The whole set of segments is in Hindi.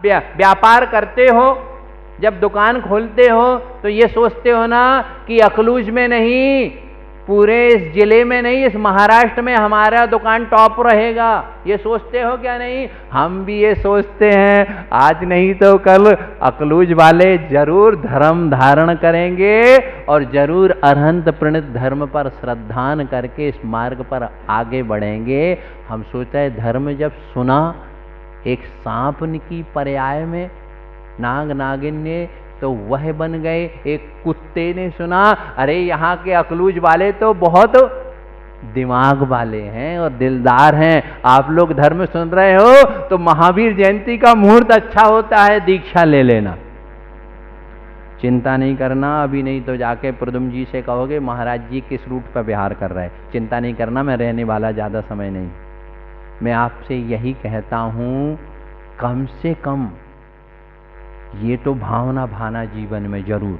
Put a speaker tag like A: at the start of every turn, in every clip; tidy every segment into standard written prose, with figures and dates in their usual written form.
A: व्यापार करते हो, जब दुकान खोलते हो तो ये सोचते हो ना कि अकलूज में नहीं, पूरे इस जिले में नहीं, इस महाराष्ट्र में हमारा दुकान टॉप रहेगा, ये सोचते हो क्या? नहीं, हम भी ये सोचते हैं आज नहीं तो कल अकलूज वाले जरूर धर्म धारण करेंगे और जरूर अरहंत प्रणीत धर्म पर श्रद्धान करके इस मार्ग पर आगे बढ़ेंगे। हम सोचते हैं धर्म जब सुना एक सांप की पर्याय में नाग नागिन ने तो वह बन गए, एक कुत्ते ने सुना अरे यहाँ के अकलूज वाले तो बहुत दिमाग वाले हैं और दिलदार हैं, आप लोग धर्म सुन रहे हो तो महावीर जयंती का मुहूर्त अच्छा होता है, दीक्षा ले लेना, चिंता नहीं करना, अभी नहीं तो जाके प्रदुम जी से कहोगे महाराज जी किस रूट पर विहार कर रहे, चिंता नहीं करना, मैं रहने वाला ज़्यादा समय नहीं। मैं आपसे यही कहता हूँ कम से कम ये तो भावना भाना जीवन में जरूर,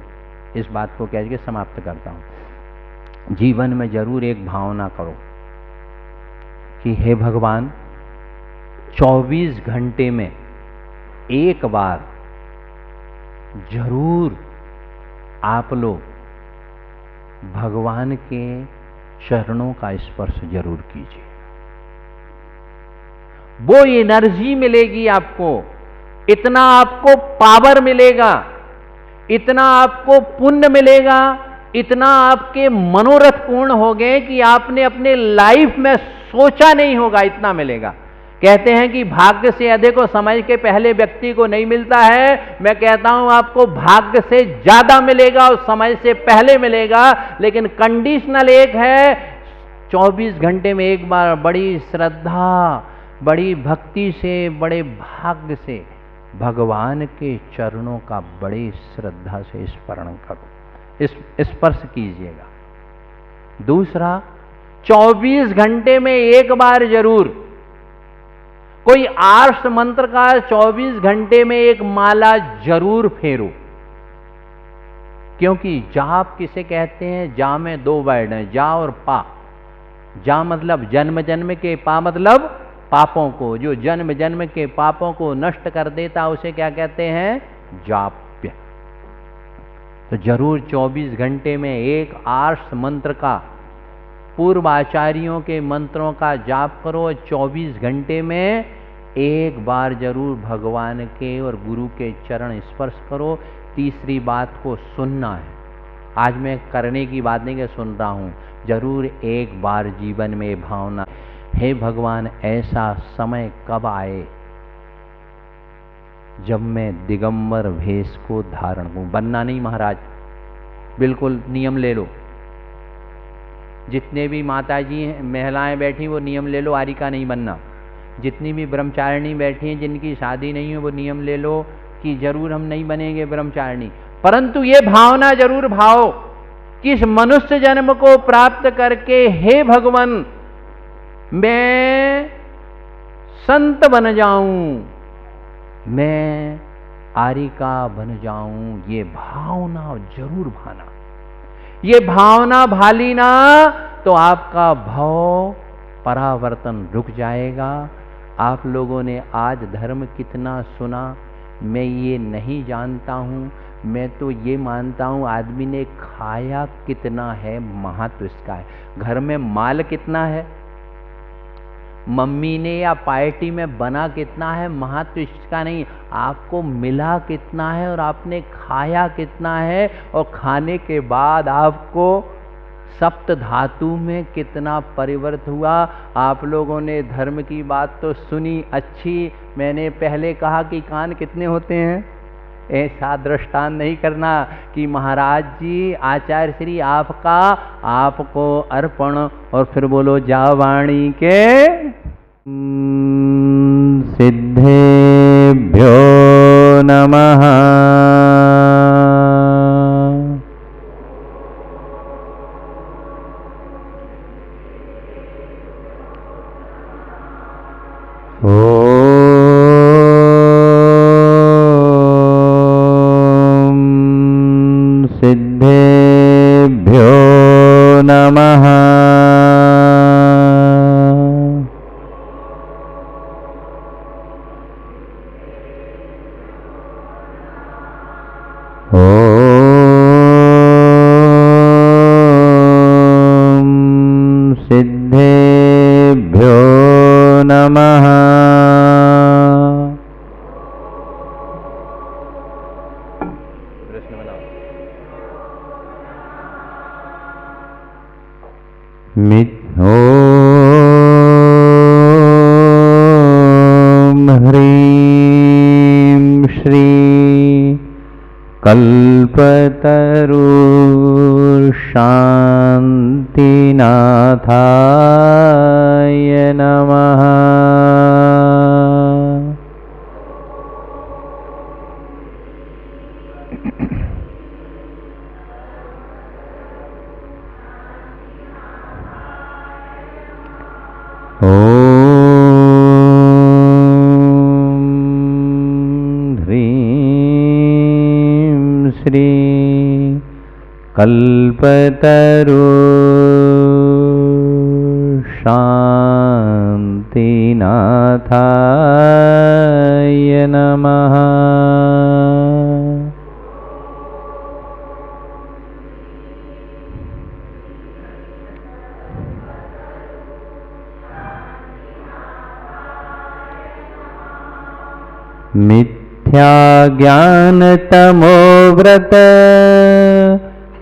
A: इस बात को कह के समाप्त करता हूं, जीवन में जरूर एक भावना करो कि हे भगवान 24 घंटे में एक बार जरूर आप लोग भगवान के चरणों का स्पर्श जरूर कीजिए, वो एनर्जी मिलेगी आपको, इतना आपको पावर मिलेगा, इतना आपको पुण्य मिलेगा, इतना आपके मनोरथ पूर्ण हो गए कि आपने अपने लाइफ में सोचा नहीं होगा, इतना मिलेगा। कहते हैं कि भाग्य से अधिक और समय के पहले व्यक्ति को नहीं मिलता है, मैं कहता हूं आपको भाग्य से ज्यादा मिलेगा और समय से पहले मिलेगा, लेकिन कंडीशनल एक है 24 घंटे में एक बार बड़ी श्रद्धा, बड़ी भक्ति से, बड़े भाग्य से भगवान के चरणों का बड़ी श्रद्धा से स्मरण करो, स्पर्श कीजिएगा। दूसरा 24 घंटे में एक बार जरूर कोई आर्ष मंत्र का 24 घंटे में एक माला जरूर फेरो, क्योंकि जाप किसे कहते हैं? जा में दो वर्ड हैं, जा और पा। जा मतलब जन्म जन्म के, पा मतलब पापों को, जो जन्म जन्म के पापों को नष्ट कर देता उसे क्या कहते हैं? जाप्य। तो जरूर 24 घंटे में एक आर्ष मंत्र का, पूर्व आचार्यों के मंत्रों का जाप करो और 24 घंटे में एक बार जरूर भगवान के और गुरु के चरण स्पर्श करो। तीसरी बात को सुनना है, आज मैं करने की बात नहीं, कि सुन रहा हूं, जरूर एक बार जीवन में भावना, हे भगवान ऐसा समय कब आए जब मैं दिगंबर भेष को धारण करूं। बनना नहीं महाराज, बिल्कुल नियम ले लो, जितने भी माताजी महिलाएं बैठी वो नियम ले लो, आरी का नहीं बनना। जितनी भी ब्रह्मचारिणी बैठी हैं जिनकी शादी नहीं है वो नियम ले लो कि जरूर हम नहीं बनेंगे ब्रह्मचारिणी, परंतु ये भावना जरूर भाओ कि इस मनुष्य जन्म को प्राप्त करके हे भगवान मैं संत बन जाऊं, मैं आरिका बन जाऊं, ये भावना जरूर भाना। ये भावना भाली ना तो आपका भाव परावर्तन रुक जाएगा। आप लोगों ने आज धर्म कितना सुना मैं ये नहीं जानता हूँ, मैं तो ये मानता हूँ आदमी ने खाया कितना है महत्व इसका है। घर में माल कितना है, मम्मी ने या पार्टी में बना कितना है, महत्व इसका नहीं, आपको मिला कितना है और आपने खाया कितना है, और खाने के बाद आपको सप्त धातु में कितना परिवर्तन हुआ। आप लोगों ने धर्म की बात तो सुनी अच्छी, मैंने पहले कहा कि कान कितने होते हैं, ऐसा दृष्टांत नहीं करना कि महाराज जी आचार्य श्री आपका आपको अर्पण, और फिर बोलो जावाणी के सिद्धेभ्यो नमः। सिद्धेभ्यो नमः। सिद्धेभ्यो नमः। ओम ह्रीं श्री कल्पतरुशान्तिनाथाय नमः। कल्पतरुशान्तिनाथाय नमः। मिथ्याज्ञानतमोव्रत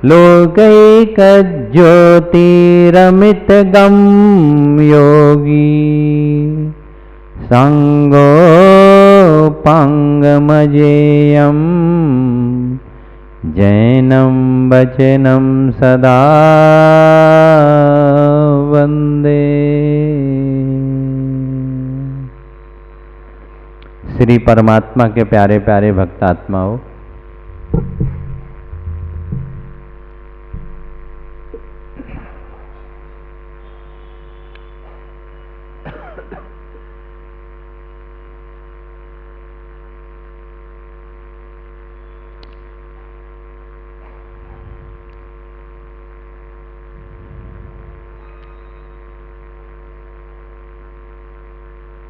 A: लोकैकज्योतिरमितगं योगी सांगोपांगमजेयं जैनं वचनं सदा वंदे। श्री परमात्मा के प्यारे प्यारे भक्तात्माओं,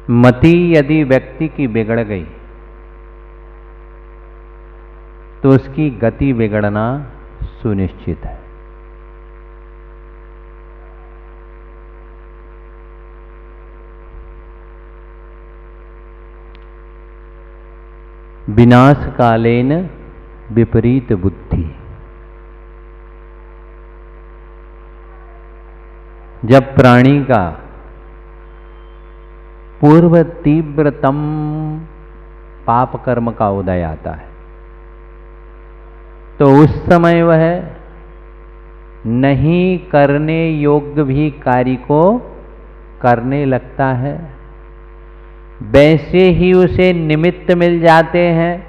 A: मति यदि व्यक्ति की बिगड़ गई तो उसकी गति बिगड़ना सुनिश्चित है। विनाश कालेन विपरीत बुद्धि। जब प्राणी का पूर्व तीव्रतम पाप कर्म का उदय आता है तो उस समय वह नहीं करने योग्य भी कार्य को करने लगता है। वैसे ही उसे निमित्त मिल जाते हैं,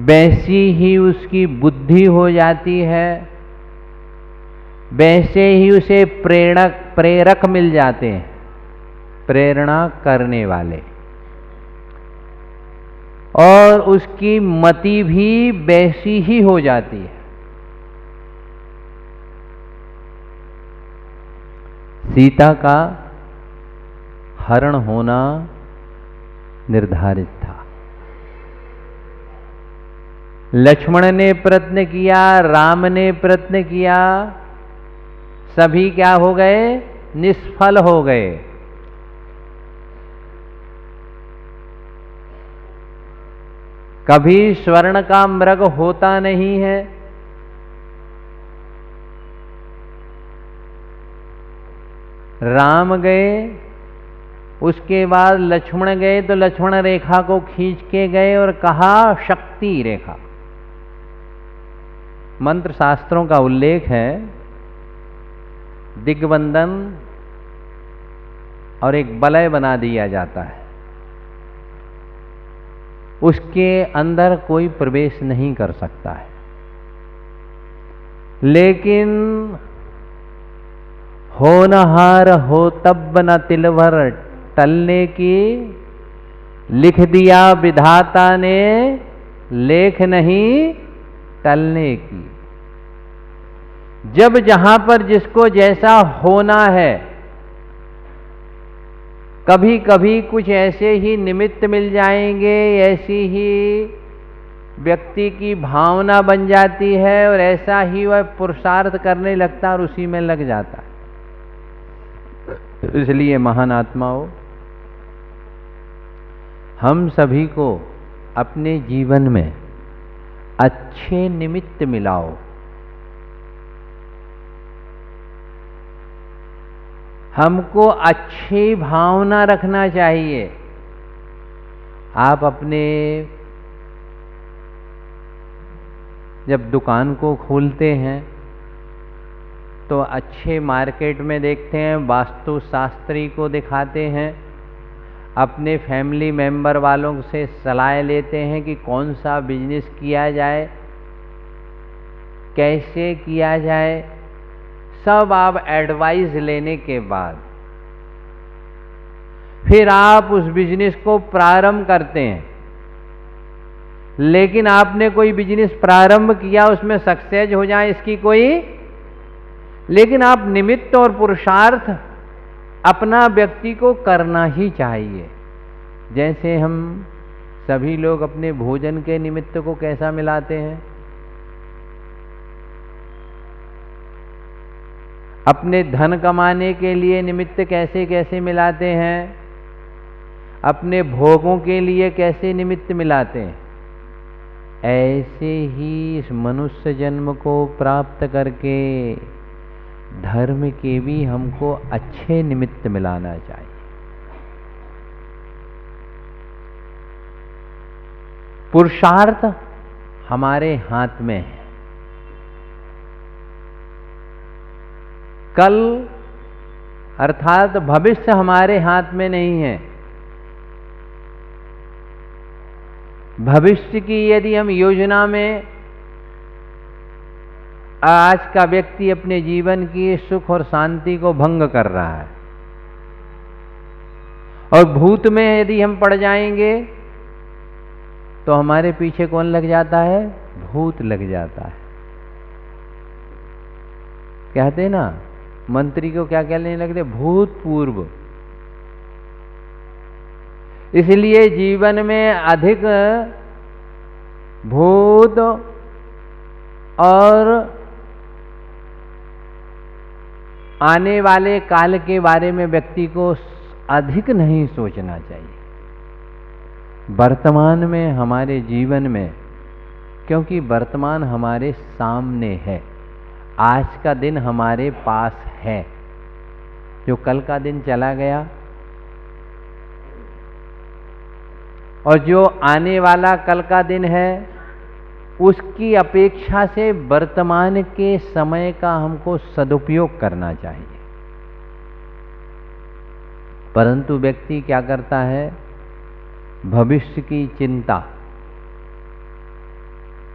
A: वैसी ही उसकी बुद्धि हो जाती है, वैसे ही उसे प्रेरक मिल जाते हैं, प्रेरणा करने वाले, और उसकी मति भी वैसी ही हो जाती है। सीता का हरण होना निर्धारित था। लक्ष्मण ने प्रयत्न किया, राम ने प्रयत्न किया, सभी क्या हो गए? निष्फल हो गए। कभी स्वर्ण का मृग होता नहीं है, राम गए, उसके बाद लक्ष्मण गए तो लक्ष्मण रेखा को खींच के गए और कहा शक्ति रेखा। मंत्र शास्त्रों का उल्लेख है, दिग्बंधन और एक वलय बना दिया जाता है, उसके अंदर कोई प्रवेश नहीं कर सकता है। लेकिन होनहार हो तब न तिलभर टलने की, लिख दिया विधाता ने लेख नहीं टलने की। जब जहां पर जिसको जैसा होना है, कभी कभी कुछ ऐसे ही निमित्त मिल जाएंगे, ऐसी ही व्यक्ति की भावना बन जाती है और ऐसा ही वह पुरुषार्थ करने लगता और उसी में लग जाता है। इसलिए महान आत्माओं, हम सभी को अपने जीवन में अच्छे निमित्त मिलाओ। हमको अच्छी भावना रखना चाहिए। आप अपने जब दुकान को खोलते हैं तो अच्छे मार्केट में देखते हैं, वास्तुशास्त्री को दिखाते हैं, अपने फैमिली मेंबर वालों से सलाह लेते हैं कि कौन सा बिजनेस किया जाए, कैसे किया जाए। सब आप एडवाइस लेने के बाद फिर आप उस बिजनेस को प्रारंभ करते हैं। लेकिन आपने कोई बिजनेस प्रारंभ किया, उसमें सक्सेस हो जाए इसकी कोई, लेकिन आप निमित्त और पुरुषार्थ अपना व्यक्ति को करना ही चाहिए। जैसे हम सभी लोग अपने भोजन के निमित्त को कैसा मिलाते हैं, अपने धन कमाने के लिए निमित्त कैसे कैसे मिलाते हैं, अपने भोगों के लिए कैसे निमित्त मिलाते हैं, ऐसे ही इस मनुष्य जन्म को प्राप्त करके धर्म के भी हमको अच्छे निमित्त मिलाना चाहिए। पुरुषार्थ हमारे हाथ में है। कल अर्थात भविष्य हमारे हाथ में नहीं है। भविष्य की यदि हम योजना में, आज का व्यक्ति अपने जीवन की सुख और शांति को भंग कर रहा है, और भूत में यदि हम पड़ जाएंगे तो हमारे पीछे कौन लग जाता है? भूत लग जाता है। कहते ना, मंत्री को क्या कहने लगते? भूतपूर्व। इसलिए जीवन में अधिक भूत और आने वाले काल के बारे में व्यक्ति को अधिक नहीं सोचना चाहिए। वर्तमान में, हमारे जीवन में, क्योंकि वर्तमान हमारे सामने है, आज का दिन हमारे पास है। जो कल का दिन चला गया और जो आने वाला कल का दिन है, उसकी अपेक्षा से वर्तमान के समय का हमको सदुपयोग करना चाहिए। परंतु व्यक्ति क्या करता है? भविष्य की चिंता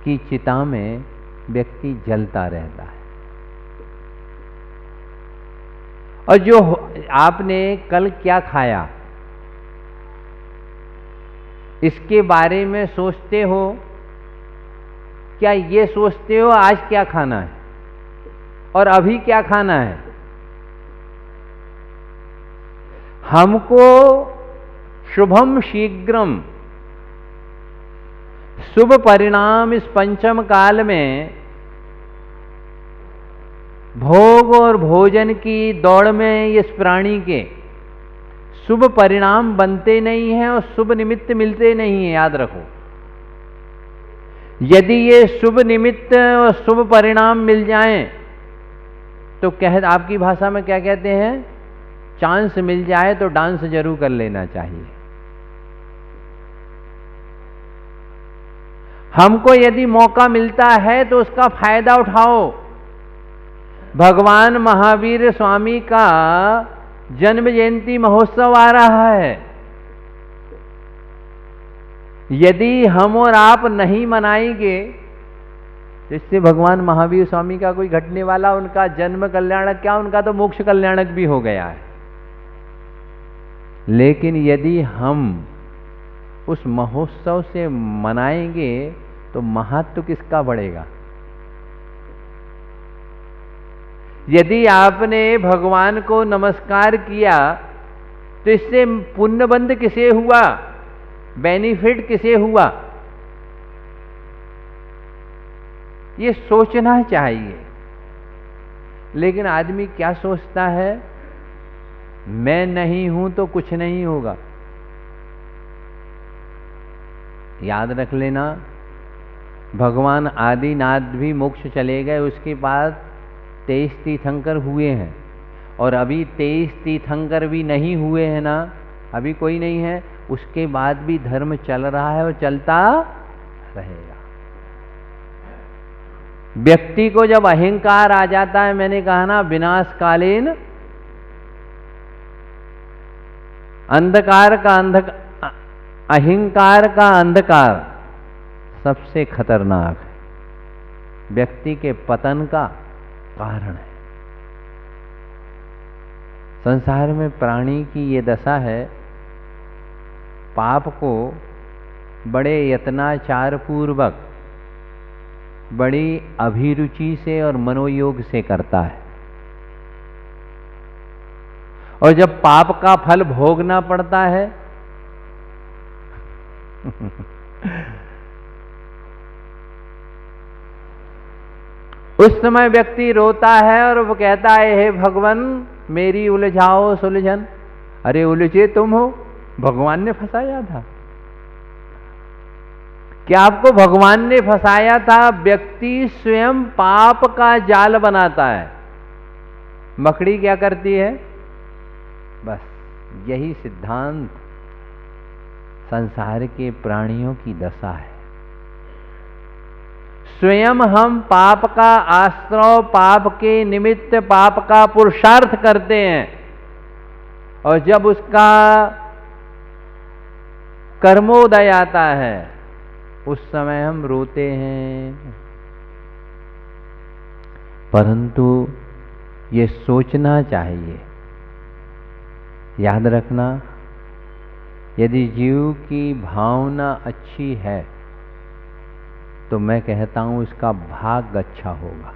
A: की चिता में व्यक्ति जलता रहता है। और जो आपने कल क्या खाया, इसके बारे में सोचते हो? क्या ये सोचते हो आज क्या खाना है और अभी क्या खाना है? हमको शुभम शीघ्रम, शुभ परिणाम इस पंचम काल में भोग और भोजन की दौड़ में इस प्राणी के शुभ परिणाम बनते नहीं हैं और शुभ निमित्त मिलते नहीं हैं। याद रखो, यदि ये शुभ निमित्त और शुभ परिणाम मिल जाएं तो आपकी भाषा में क्या कहते हैं? चांस मिल जाए तो डांस जरूर कर लेना चाहिए। हमको यदि मौका मिलता है तो उसका फायदा उठाओ। भगवान महावीर स्वामी का जन्म जयंती महोत्सव आ रहा है। यदि हम और आप नहीं मनाएंगे, जिससे भगवान महावीर स्वामी का कोई घटने वाला, उनका जन्म कल्याणक क्या, उनका तो मोक्ष कल्याणक भी हो गया है। लेकिन यदि हम उस महोत्सव से मनाएंगे तो महत्व किसका बढ़ेगा? यदि आपने भगवान को नमस्कार किया तो इससे पुण्यबंध किसे हुआ? बेनिफिट किसे हुआ? ये सोचना चाहिए। लेकिन आदमी क्या सोचता है, मैं नहीं हूं तो कुछ नहीं होगा। याद रख लेना, भगवान आदिनाथ भी मोक्ष चले गए, उसके बाद 23 तीर्थंकर हुए हैं, और अभी 23 तीर्थंकर भी नहीं हुए हैं ना, अभी कोई नहीं है, उसके बाद भी धर्म चल रहा है और चलता रहेगा। व्यक्ति को जब अहंकार आ जाता है, मैंने कहा ना, विनाशकालीन अंधकार का अहंकार का अंधकार सबसे खतरनाक है, व्यक्ति के पतन का कारण है। संसार में प्राणी की ये दशा है, पाप को बड़े यत्नाचार पूर्वक, बड़ी अभिरुचि से और मनोयोग से करता है, और जब पाप का फल भोगना पड़ता है उस समय व्यक्ति रोता है और वो कहता है, हे भगवान मेरी उलझाओ सुलझन। अरे उलझे तुम हो, भगवान ने फंसाया था। क्या आपको भगवान ने फंसाया था? व्यक्ति स्वयं पाप का जाल बनाता है। मकड़ी क्या करती है? बस यही सिद्धांत संसार के प्राणियों की दशा है। स्वयं हम पाप का आश्रय, पाप के निमित्त पाप का पुरुषार्थ करते हैं, और जब उसका कर्मोदय आता है उस समय हम रोते हैं। परंतु ये सोचना चाहिए, याद रखना, यदि जीव की भावना अच्छी है तो मैं कहता हूं उसका भाग्य अच्छा होगा।